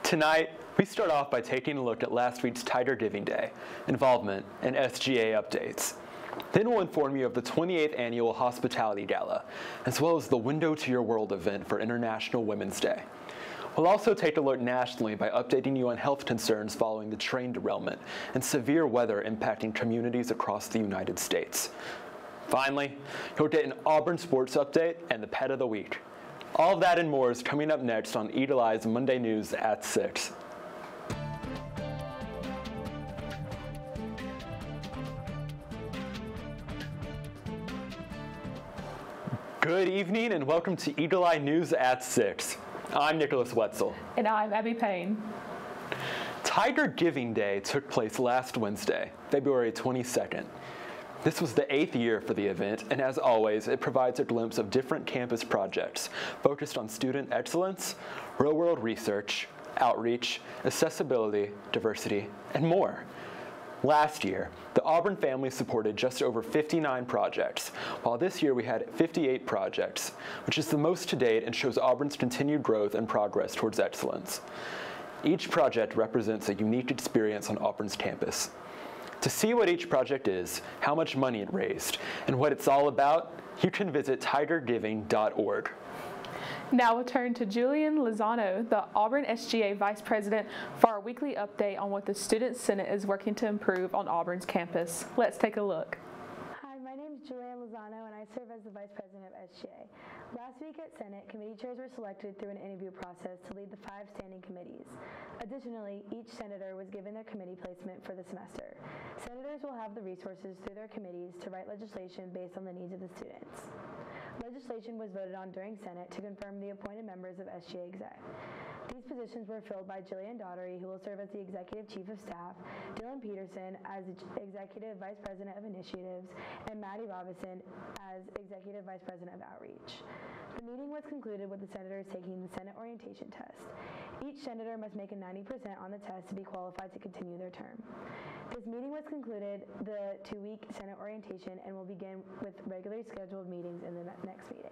Tonight, we start off by taking a look at last week's Tiger Giving Day, involvement, and SGA updates. Then we'll inform you of the 28th Annual Hospitality Gala, as well as the Window to Your World event for International Women's Day. We'll also take a look nationally by updating you on health concerns following the train derailment and severe weather impacting communities across the United States. Finally, you'll get an Auburn sports update and the pet of the week. All of that and more is coming up next on Eagle Eye's Monday News at 6. Good evening and welcome to Eagle Eye News at 6. I'm Nicholas Wetzel. And I'm Abby Payne. Tiger Giving Day took place last Wednesday, February 22nd. This was the 8th year for the event, and as always, it provides a glimpse of different campus projects focused on student excellence, real-world research, outreach, accessibility, diversity, and more. Last year, the Auburn family supported just over 59 projects, while this year we had 58 projects, which is the most to date and shows Auburn's continued growth and progress towards excellence. Each project represents a unique experience on Auburn's campus. To see what each project is, how much money it raised, and what it's all about, you can visit tigergiving.org. Now we'll turn to Julian Lozano, the Auburn SGA Vice President, for our weekly update on what the Student Senate is working to improve on Auburn's campus. Let's take a look. Hi, my name is Julian Lozano, and I serve as the Vice President of SGA. Last week at Senate, committee chairs were selected through an interview process to lead the 5 standing committees. Additionally, each senator was given their committee placement for the semester. Senators will have the resources through their committees to write legislation based on the needs of the students. Legislation was voted on during Senate to confirm the appointed members of SGA Exec. These positions were filled by Jillian Daugherty, who will serve as the Executive Chief of Staff, Dylan Peterson as Executive Vice President of Initiatives, and Maddie Robinson as Executive Vice President of Outreach. The meeting was concluded with the senators taking the Senate orientation test. Each senator must make a 90% on the test to be qualified to continue their term. This meeting was concluded the 2-week Senate orientation and will begin with regularly scheduled meetings in the next meeting.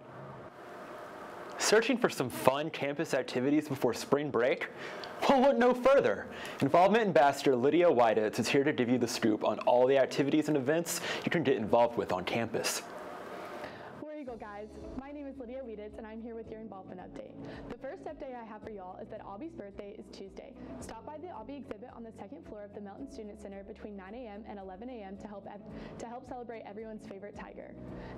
Searching for some fun campus activities before spring break? Well, look no further. Involvement Ambassador Lydia Whitehead is here to give you the scoop on all the activities and events you can get involved with on campus. Where you go, guys? My name is Lydia Wieditz, and I'm here with your involvement update. The first update I have for y'all is that Aubie's birthday is Tuesday. Stop by the Aubie exhibit on the 2nd floor of the Melton Student Center between 9 a.m. and 11 a.m. to help celebrate everyone's favorite Tiger.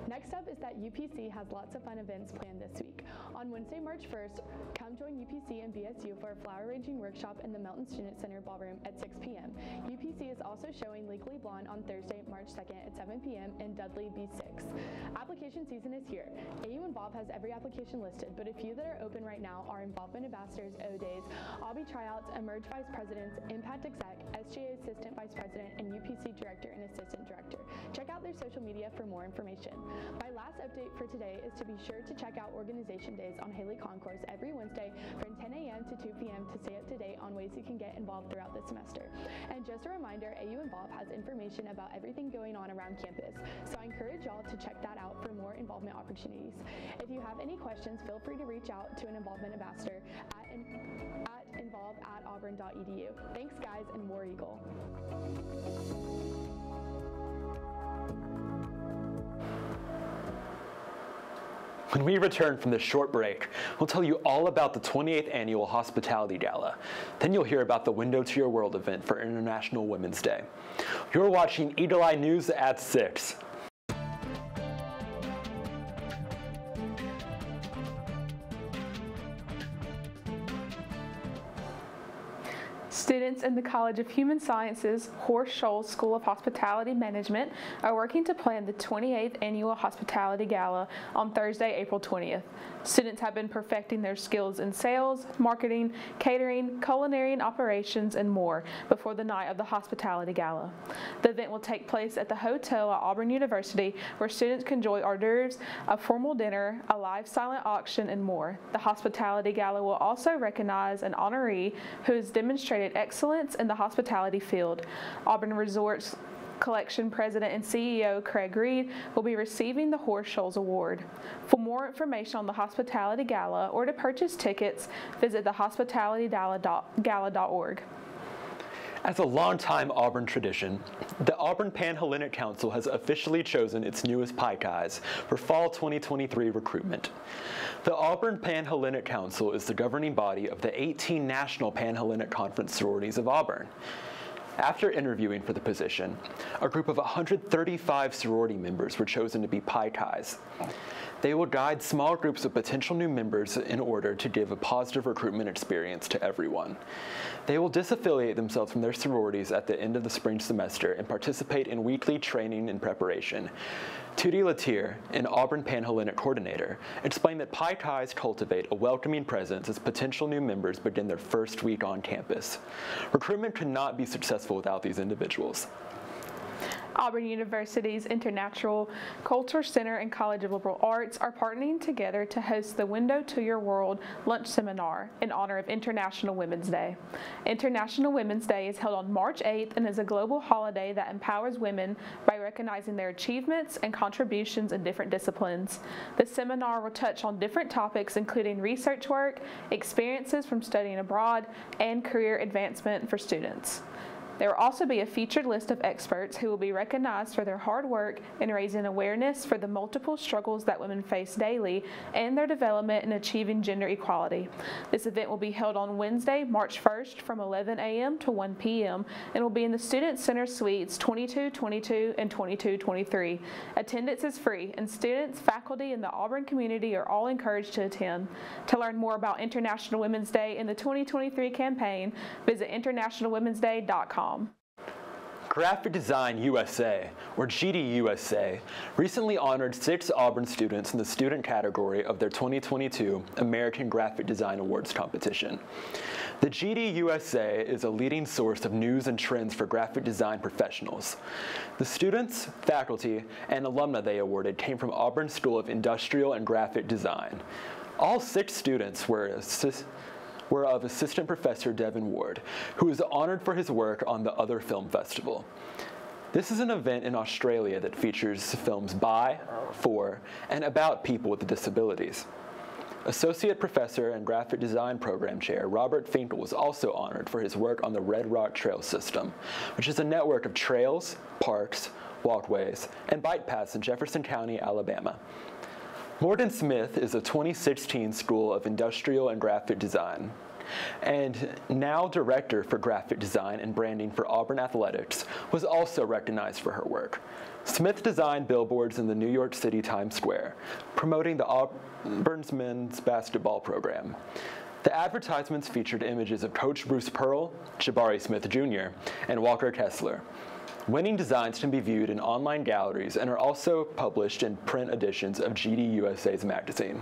Next up is that UPC has lots of fun events planned this week. On Wednesday, March 1st, come join UPC and BSU for a flower arranging workshop in the Melton Student Center ballroom at 6 p.m. UPC is also showing Legally Blonde on Thursday, March 2nd at 7 p.m. in Dudley B6. Application season is here. AU Involve has every application listed, but a few that are open right now are Involvement Ambassadors, O-Days, Aubie Tryouts, Emerge Vice Presidents, Impact Exec, SGA Assistant Vice President, and UPC Director and Assistant Director. Check out their social media for more information. My last update for today is to be sure to check out Organization Days on Haley Concourse every Wednesday from 10 a.m. to 2 p.m. to stay up to date on ways you can get involved throughout the semester. And just a reminder, AU Involve has information about everything going on around campus, so I encourage y'all to check that out for more involvement opportunities. If you have any questions, feel free to reach out to an involvement ambassador at involve@auburn.edu. Thanks, guys, and War Eagle. When we return from this short break, we'll tell you all about the 28th Annual Hospitality Gala. Then you'll hear about the Window to Your World event for International Women's Day. You're watching Eagle Eye News at 6. Students in the College of Human Sciences Horst Scholl School of Hospitality Management are working to plan the 28th Annual Hospitality Gala on Thursday, April 20th. Students have been perfecting their skills in sales, marketing, catering, culinary and operations, and more before the night of the Hospitality Gala. The event will take place at the hotel at Auburn University, where students can enjoy hors d'oeuvres, a formal dinner, a live silent auction, and more. The Hospitality Gala will also recognize an honoree who has demonstrated excellence in the hospitality field. Auburn Resorts Collection President and CEO Craig Reed will be receiving the Horse Shoals Award. For more information on the Hospitality Gala or to purchase tickets, visit thehospitalitygala.org. As a longtime Auburn tradition, the Auburn Pan-Hellenic Council has officially chosen its newest Pi-Chis for fall 2023 recruitment. The Auburn Pan-Hellenic Council is the governing body of the 18 National Pan-Hellenic Conference sororities of Auburn. After interviewing for the position, a group of 135 sorority members were chosen to be Pi-Chis. They will guide small groups of potential new members in order to give a positive recruitment experience to everyone. They will disaffiliate themselves from their sororities at the end of the spring semester and participate in weekly training and preparation. Tootie Latier, an Auburn Pan-Hellenic coordinator, explained that Pi-Chis cultivate a welcoming presence as potential new members begin their first week on campus. Recruitment could not be successful without these individuals. Auburn University's International Culture Center and College of Liberal Arts are partnering together to host the Window to Your World lunch seminar in honor of International Women's Day. International Women's Day is held on March 8th and is a global holiday that empowers women by recognizing their achievements and contributions in different disciplines. The seminar will touch on different topics including research work, experiences from studying abroad, and career advancement for students. There will also be a featured list of experts who will be recognized for their hard work in raising awareness for the multiple struggles that women face daily and their development in achieving gender equality. This event will be held on Wednesday, March 1st from 11 a.m. to 1 p.m. and will be in the Student Center Suites 2222 and 2223. Attendance is free, and students, faculty, and the Auburn community are all encouraged to attend. To learn more about International Women's Day and the 2023 campaign, visit internationalwomensday.com. Graphic Design USA, or GDUSA, recently honored 6 Auburn students in the student category of their 2022 American Graphic Design Awards competition. The GDUSA is a leading source of news and trends for graphic design professionals. The students, faculty, and alumni they awarded came from Auburn School of Industrial and Graphic Design. All 6 students were of Assistant Professor Devin Ward, who was honored for his work on the Other Film Festival. This is an event in Australia that features films by, for, and about people with disabilities. Associate Professor and Graphic Design Program Chair Robert Finkel was also honored for his work on the Red Rock Trail System, which is a network of trails, parks, walkways, and bike paths in Jefferson County, Alabama. Morgan Smith is a 2016 School of Industrial and Graphic Design, and now Director for Graphic Design and Branding for Auburn Athletics, was also recognized for her work. Smith designed billboards in the New York City Times Square, promoting the Auburn's men's basketball program. The advertisements featured images of Coach Bruce Pearl, Jabari Smith Jr., and Walker Kessler. Winning designs can be viewed in online galleries and are also published in print editions of GDUSA's magazine.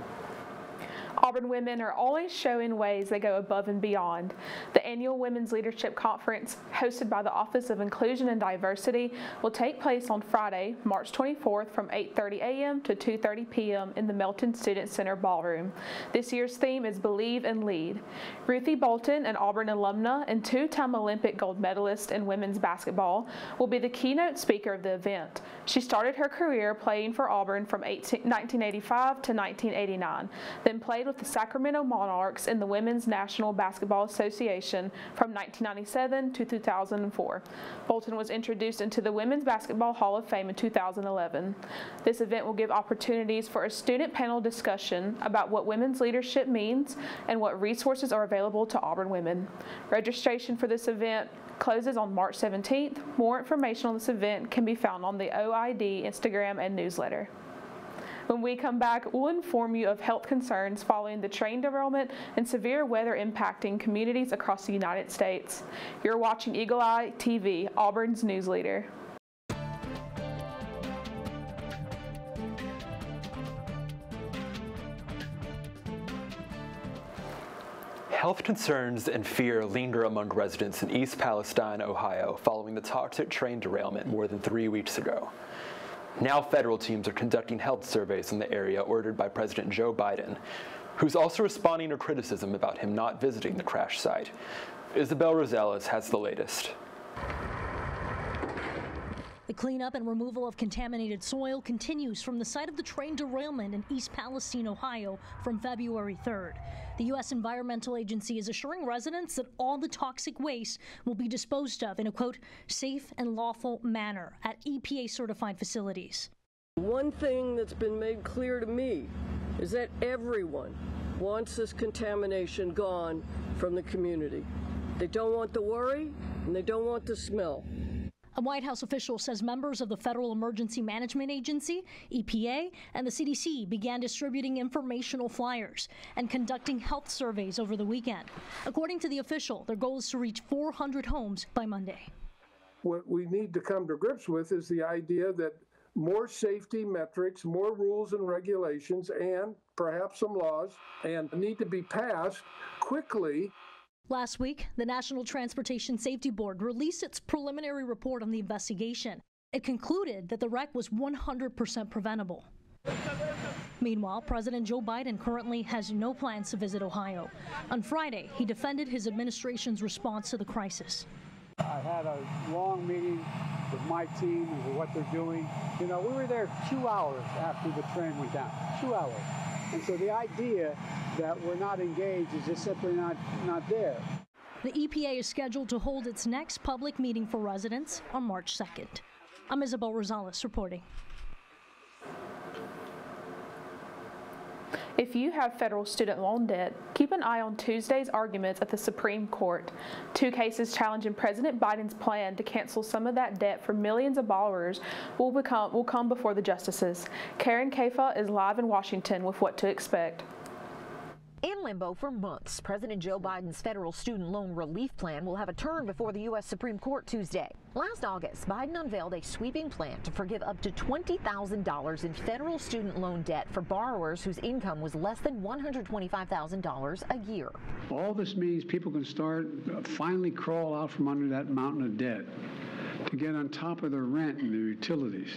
Auburn women are always showing ways they go above and beyond. The annual Women's Leadership Conference, hosted by the Office of Inclusion and Diversity, will take place on Friday, March 24th from 8:30 a.m. to 2:30 p.m. in the Melton Student Center Ballroom. This year's theme is Believe and Lead. Ruthie Bolton, an Auburn alumna and 2-time Olympic gold medalist in women's basketball, will be the keynote speaker of the event. She started her career playing for Auburn from 1985 to 1989, then played with the Sacramento Monarchs in the Women's National Basketball Association from 1997 to 2004. Bolton was introduced into the Women's Basketball Hall of Fame in 2011. This event will give opportunities for a student panel discussion about what women's leadership means and what resources are available to Auburn women. Registration for this event closes on March 17th. More information on this event can be found on the OID Instagram and newsletter. When we come back, we'll inform you of health concerns following the train derailment and severe weather impacting communities across the United States. You're watching Eagle Eye TV, Auburn's news leader. Health concerns and fear linger among residents in East Palestine, Ohio, following the toxic train derailment more than 3 weeks ago. Now federal teams are conducting health surveys in the area ordered by President Joe Biden, who's also responding to criticism about him not visiting the crash site. Isabel Rosales has the latest. The cleanup and removal of contaminated soil continues from the site of the train derailment in East Palestine, Ohio, from February 3rd. The U.S. Environmental Agency is assuring residents that all the toxic waste will be disposed of in a, quote, safe and lawful manner at EPA-certified facilities. One thing that's been made clear to me is that everyone wants this contamination gone from the community. They don't want the worry, and they don't want the smell. A White House official says members of the Federal Emergency Management Agency, EPA, and the CDC began distributing informational flyers and conducting health surveys over the weekend. According to the official, their goal is to reach 400 homes by Monday. What we need to come to grips with is the idea that more safety metrics, more rules and regulations, and perhaps some laws, and need to be passed quickly. Last week, the National Transportation Safety Board released its preliminary report on the investigation. It concluded that the wreck was 100% preventable. Meanwhile, President Joe Biden currently has no plans to visit Ohio. On Friday, he defended his administration's response to the crisis. I had a long meeting with my team and what they're doing. You know, we were there 2 hours after the train went down, 2 hours. And so the idea that we're not engaged is just simply not there. The EPA is scheduled to hold its next public meeting for residents on March 2nd. I'm Isabel Rosales reporting. If you have federal student loan debt, keep an eye on Tuesday's arguments at the Supreme Court. 2 cases challenging President Biden's plan to cancel some of that debt for millions of borrowers will come before the justices. Karen Kafa is live in Washington with what to expect. In limbo for months, President Joe Biden's federal student loan relief plan will have a turn before the U.S. Supreme Court Tuesday. Last August, Biden unveiled a sweeping plan to forgive up to $20,000 in federal student loan debt for borrowers whose income was less than $125,000 a year. All this means people can finally crawl out from under that mountain of debt to get on top of their rent and their utilities.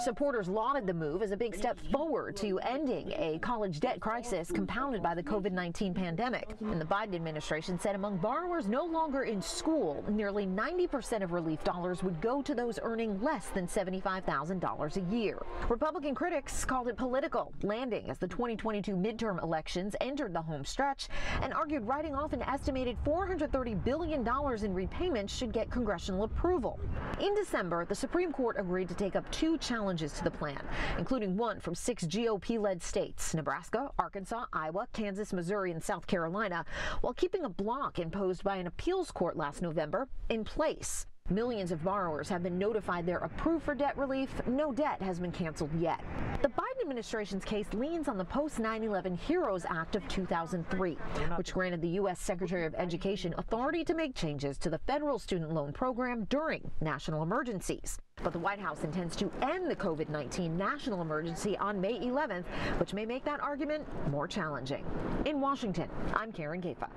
Supporters lauded the move as a big step forward to ending a college debt crisis compounded by the COVID-19 pandemic. And the Biden administration said among borrowers no longer in school, nearly 90% of relief dollars would go to those earning less than $75,000 a year. Republican critics called it political, landing as the 2022 midterm elections entered the home stretch, and argued writing off an estimated $430 billion in repayments should get congressional approval. In December, the Supreme Court agreed to take up 2 challenges to the plan, including one from 6 GOP-led states, Nebraska, Arkansas, Iowa, Kansas, Missouri, and South Carolina, while keeping a block imposed by an appeals court last November in place. Millions of borrowers have been notified they're approved for debt relief. No debt has been canceled yet. The Biden administration's case leans on the post-9/11 HEROES Act of 2003, which granted the U.S. Secretary of Education authority to make changes to the federal student loan program during national emergencies. But the White House intends to end the COVID-19 national emergency on May 11th, which may make that argument more challenging. In Washington, I'm Karen Kafa.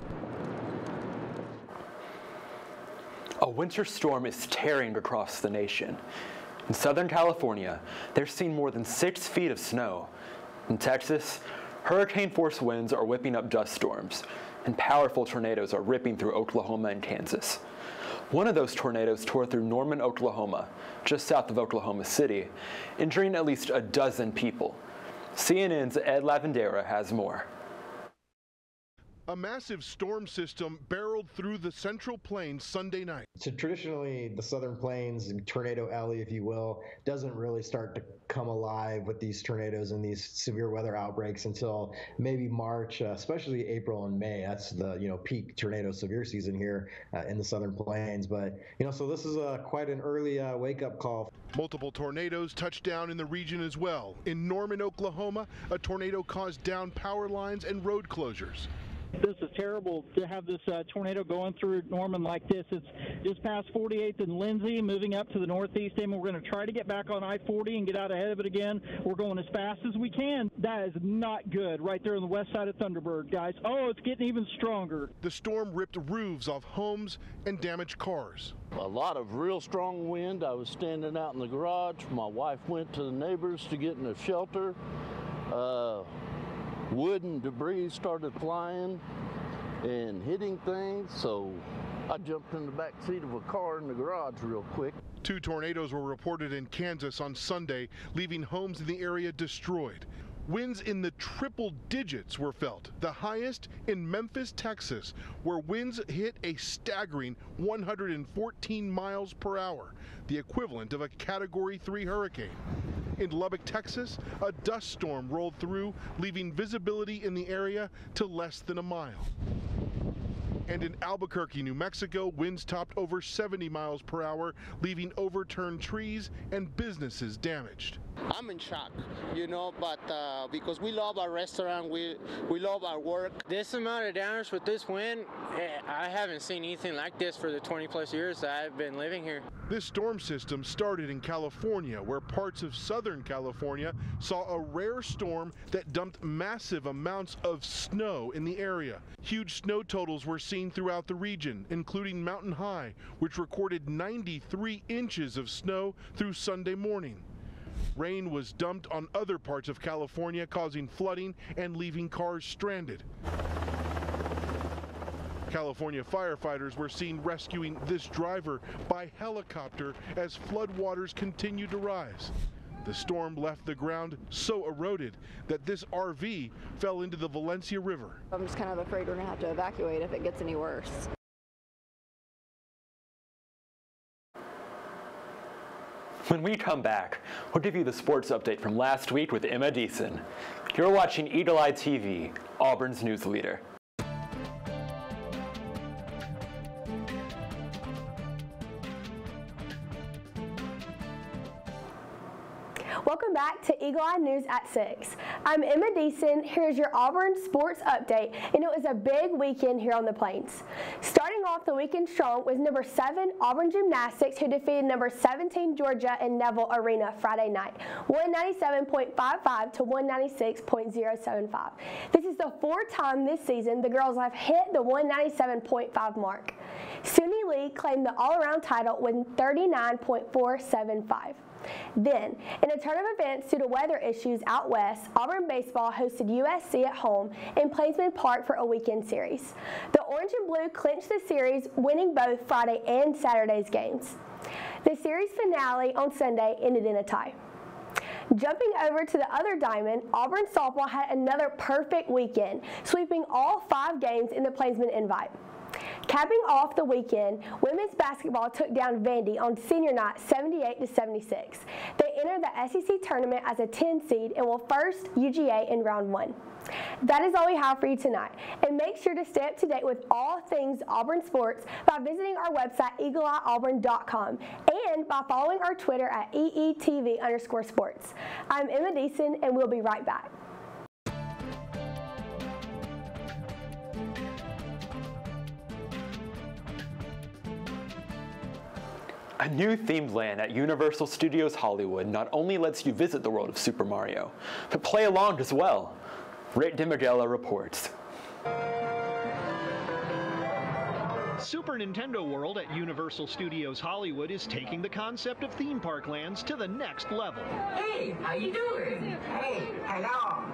A winter storm is tearing across the nation. In Southern California, they're seeing more than 6 feet of snow. In Texas, hurricane-force winds are whipping up dust storms, and powerful tornadoes are ripping through Oklahoma and Kansas. One of those tornadoes tore through Norman, Oklahoma, just south of Oklahoma City, injuring at least a dozen people. CNN's Ed Lavandera has more. A massive storm system barreled through the Central Plains Sunday night. So traditionally, the Southern Plains, Tornado Alley, if you will, doesn't really start to come alive with these tornadoes and these severe weather outbreaks until maybe March, especially April and May. That's the peak tornado severe season here in the Southern Plains. But so this is quite an early wake-up call. Multiple tornadoes touched down in the region as well. In Norman, Oklahoma, a tornado caused down power lines and road closures. This is terrible to have this tornado going through Norman like this. It's just past 48th and Lindsay, moving up to the northeast end. We're going to try to get back on I-40 and get out ahead of it again. We're going as fast as we can. That is not good right there on the west side of Thunderbird, guys. Oh, it's getting even stronger. The storm ripped roofs off homes and damaged cars. A lot of real strong wind. I was standing out in the garage. My wife went to the neighbors to get in a shelter. Wood and debris started flying and hitting things, so I jumped in the back seat of a car in the garage real quick. 2 tornadoes were reported in Kansas on Sunday, leaving homes in the area destroyed. Winds in the triple digits were felt, the highest in Memphis, Texas, where winds hit a staggering 114 miles per hour, the equivalent of a Category 3 hurricane. In Lubbock, Texas, a dust storm rolled through, leaving visibility in the area to less than a mile. And in Albuquerque, New Mexico, winds topped over 70 miles per hour, leaving overturned trees and businesses damaged. I'm in shock, you know, but because we love our restaurant, we love our work. This amount of damage with this wind, I haven't seen anything like this for the 20+ years that I've been living here. This storm system started in California, where parts of Southern California saw a rare storm that dumped massive amounts of snow in the area. Huge snow totals were seen throughout the region, including Mountain High, which recorded 93 inches of snow through Sunday morning. Rain was dumped on other parts of California, causing flooding and leaving cars stranded. California firefighters were seen rescuing this driver by helicopter as floodwaters continued to rise. The storm left the ground so eroded that this RV fell into the Valencia River. I'm just kind of afraid we're going to have to evacuate if it gets any worse. When we come back, we'll give you the sports update from last week with Emma Deason. You're watching Eagle Eye TV, Auburn's news leader. Welcome back to Eagle Eye News at 6. I'm Emma Deason. Here's your Auburn sports update, and it was a big weekend here on the Plains. Starting off the weekend strong was number 7 Auburn Gymnastics, who defeated number 17 Georgia in Neville Arena Friday night, 197.55 to 196.075. This is the 4th time this season the girls have hit the 197.5 mark. SUNY Lee claimed the all-around title with 39.475. Then, in a turn of events due to weather issues out west, Auburn baseball hosted USC at home in Plainsman Park for a weekend series. The Orange and Blue clinched the series, winning both Friday and Saturday's games. The series finale on Sunday ended in a tie. Jumping over to the other diamond, Auburn softball had another perfect weekend, sweeping all 5 games in the Plainsman Invite. Capping off the weekend, women's basketball took down Vandy on senior night 78-76. They entered the SEC tournament as a 10 seed and will first UGA in round 1. That is all we have for you tonight, and make sure to stay up to date with all things Auburn sports by visiting our website eagleeyeauburn.com and by following our Twitter at EETV_sports. I'm Emma Deason, and we'll be right back. A new themed land at Universal Studios Hollywood not only lets you visit the world of Super Mario, but play along as well. Rick DiMagella reports. Super Nintendo World at Universal Studios Hollywood is taking the concept of theme park lands to the next level. Hey, how you doing? Hey, hello.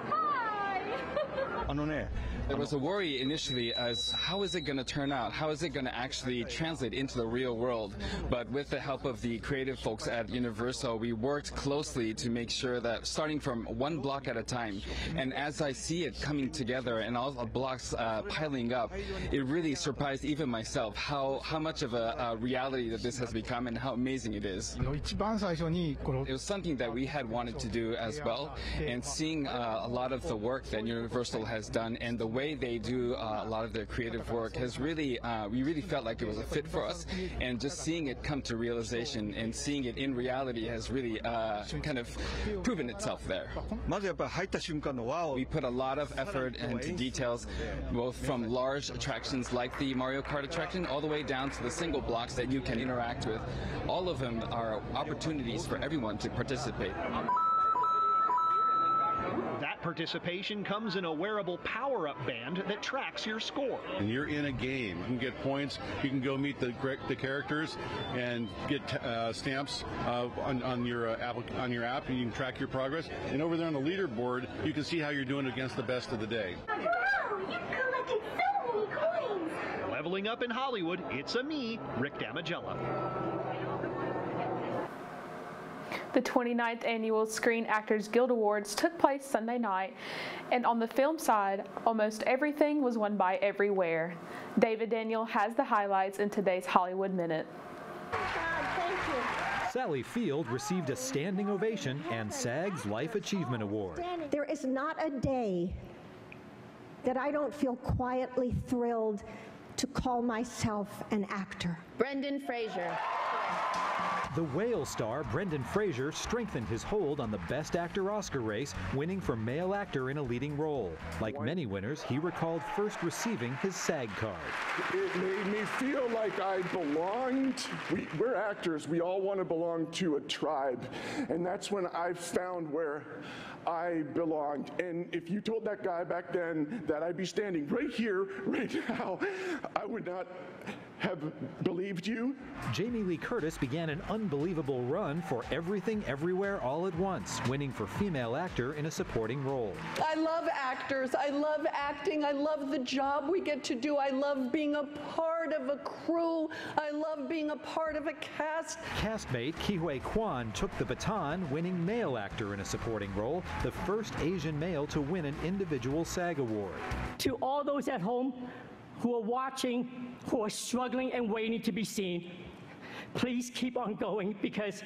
There was a worry initially as how is it going to turn out? How is it going to actually translate into the real world? But with the help of the creative folks at Universal, we worked closely to make sure that starting from one block at a time, and as I see it coming together and all the blocks piling up, it really surprised even myself how much of a reality that this has become and how amazing it is. It was something that we had wanted to do as well, and seeing a lot of the work that Universal has done and the way they do a lot of their creative work has really, we really felt like it was a fit for us, and just seeing it come to realization and seeing it in reality has really kind of proven itself there. We put a lot of effort into details, both from large attractions like the Mario Kart attraction all the way down to the single blocks that you can interact with. All of them are opportunities for everyone to participate. That participation comes in a wearable power-up band that tracks your score. And you're in a game. You can get points. You can go meet the characters and get stamps on your app, and you can track your progress. And over there on the leaderboard, you can see how you're doing against the best of the day. Wow, you collected so many coins! Leveling Up in Hollywood, it's me, Rick Damigella. The 29th Annual Screen Actors Guild Awards took place Sunday night, and on the film side, almost everything was won by everywhere. David Daniel has the highlights in today's Hollywood Minute. Sally Field received a standing ovation and SAG's Life Achievement Award. There is not a day that I don't feel quietly thrilled to call myself an actor. Brendan Fraser. The Whale star Brendan Fraser strengthened his hold on the Best Actor Oscar race, winning for Male Actor in a Leading Role. Like many winners, he recalled first receiving his SAG card. It made me feel like I belonged. We're actors. We all want to belong to a tribe. And that's when I found where I belonged. And if you told that guy back then that I'd be standing right here, right now, I would not have believed you. Jamie Lee Curtis began an unbelievable run for Everything Everywhere All at Once, winning for Female Actor in a Supporting Role. I love actors. I love acting. I love the job we get to do. I love being a part of a crew. I love being a part of a cast. Castmate Kihui Kwan took the baton, winning Male Actor in a Supporting Role, the first Asian male to win an individual SAG award. To all those at home who are watching, who are struggling and waiting to be seen, please keep on going, because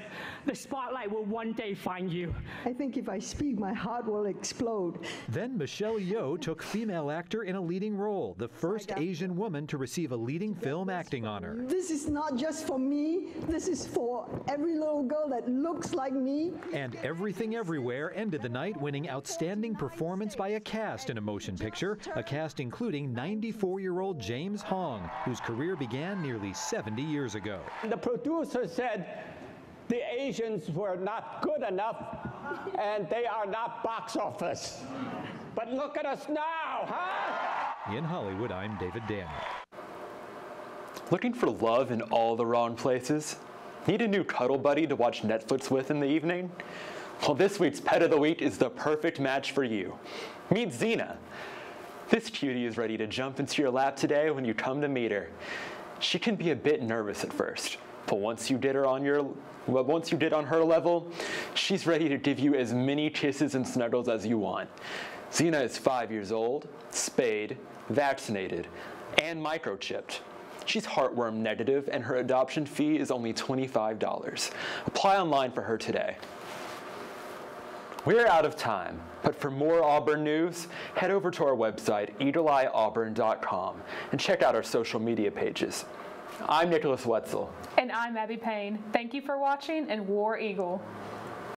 the spotlight will one day find you. I think if I speak, my heart will explode. Then Michelle Yeoh took Female Actor in a Leading Role, the first Asian woman to receive a leading film acting honor. This is not just for me, this is for every little girl that looks like me. And Everything Everywhere ended the night winning Outstanding Performance by a Cast in a Motion Picture, a cast including 94-year-old James Hong, whose career began nearly 70 years ago. The producer said the Asians were not good enough and they are not box office. But look at us now, huh? In Hollywood, I'm David Daniel. Looking for love in all the wrong places? Need a new cuddle buddy to watch Netflix with in the evening? Well, this week's Pet of the Week is the perfect match for you. Meet Xena. This cutie is ready to jump into your lap today when you come to meet her. She can be a bit nervous at first, but once you did on her level, she's ready to give you as many kisses and snuggles as you want. Xena is 5 years old, spayed, vaccinated, and microchipped. She's heartworm negative, and her adoption fee is only $25. Apply online for her today. We're out of time, but for more Auburn news, head over to our website, eagleeyeauburn.com, and check out our social media pages. I'm Nicholas Wetzel. And I'm Abby Payne. Thank you for watching, and War Eagle.